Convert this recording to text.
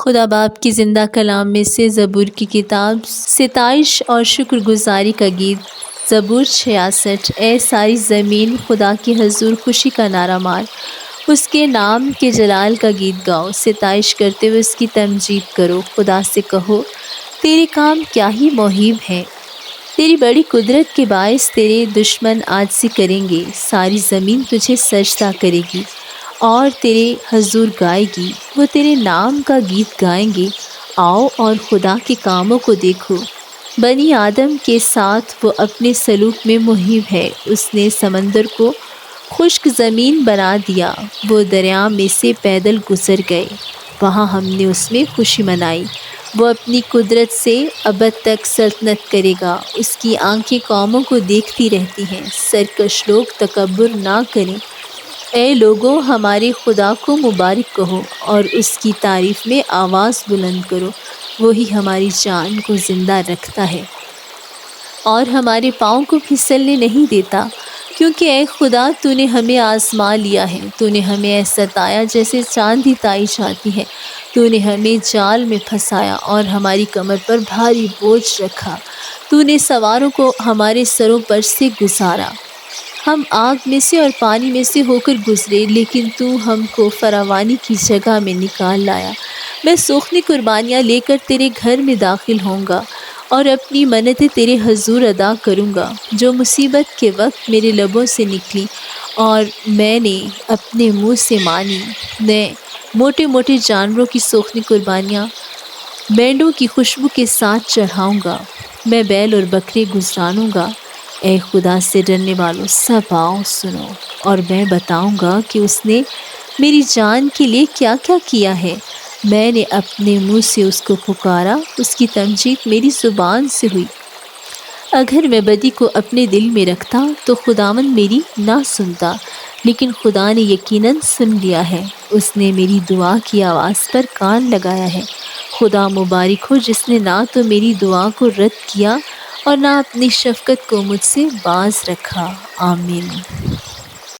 خدا باپ کی زندہ کلام میں سے زبور کی کتاب ستائش اور شکر گزاری کا گیت۔ زبور 66۔ اے ساری زمین خدا کے حضور خوشی کا نعرہ مار، اس کے نام کے جلال کا گیت گاؤ، ستائش کرتے ہوئے اس کی تمجید کرو۔ خدا سے کہو تیرے کام کیا ہی مہیب ہیں، تیری بڑی قدرت کے باعث تیرے دشمن عاجزی کریں گے۔ ساری زمین تجھے سجدہ کرے گی اور تیرے حضور گائے گی، وہ تیرے نام کا گیت گائیں گے۔ آؤ اور خدا کے کاموں کو دیکھو، بنی آدم کے ساتھ وہ اپنے سلوک میں محیب ہے۔ اس نے سمندر کو خشک زمین بنا دیا، وہ دریا میں سے پیدل گزر گئے، وہاں ہم نے اس میں خوشی منائی۔ وہ اپنی قدرت سے ابد تک سلطنت کرے گا، اس کی آنکھیں قوموں کو دیکھتی رہتی ہیں۔ سرکش لوگ تکبر نہ کریں، اے لوگوں ہمارے خدا کو مبارک کہو اور اس کی تعریف میں آواز بلند کرو۔ وہی ہماری جان کو زندہ رکھتا ہے اور ہمارے پاؤں کو پھسلنے نہیں دیتا، کیونکہ اے خدا تو نے ہمیں آزما لیا ہے، تو نے ہمیں ایسا تایا جیسے چاندی تائی جاتی ہے۔ تو نے ہمیں جال میں پھنسایا اور ہماری کمر پر بھاری بوجھ رکھا۔ تو نے سواروں کو ہمارے سروں پر سے گزارا۔ ہم آگ میں سے اور پانی میں سے ہو کر گزرے، لیکن تو ہم کو فراوانی کی جگہ میں نکال لایا۔ میں سوکھنے قربانیاں لے کر تیرے گھر میں داخل ہوں گا اور اپنی منتیں تیرے حضور ادا کروں گا، جو مصیبت کے وقت میرے لبوں سے نکلی اور میں نے اپنے منہ سے مانی۔ میں موٹے موٹے جانوروں کی سوکھنے قربانیاں بینڈوں کی خوشبو کے ساتھ چڑھاؤں گا۔ میں بیل اور بکرے گزرانوں گا۔ اے خدا سے ڈرنے والوں سب آؤ سنو، اور میں بتاؤں گا کہ اس نے میری جان کے لیے کیا کیا کیا ہے۔ میں نے اپنے منہ سے اس کو پکارا، اس کی تمجید میری زبان سے ہوئی۔ اگر میں بدی کو اپنے دل میں رکھتا تو خداوند میری نہ سنتا، لیکن خدا نے یقیناً سن لیا ہے، اس نے میری دعا کی آواز پر کان لگایا ہے۔ خدا مبارک ہو جس نے نہ تو میری دعا کو رد کیا اور نہ اپنی شفقت کو مجھ سے باز رکھا۔ آمین۔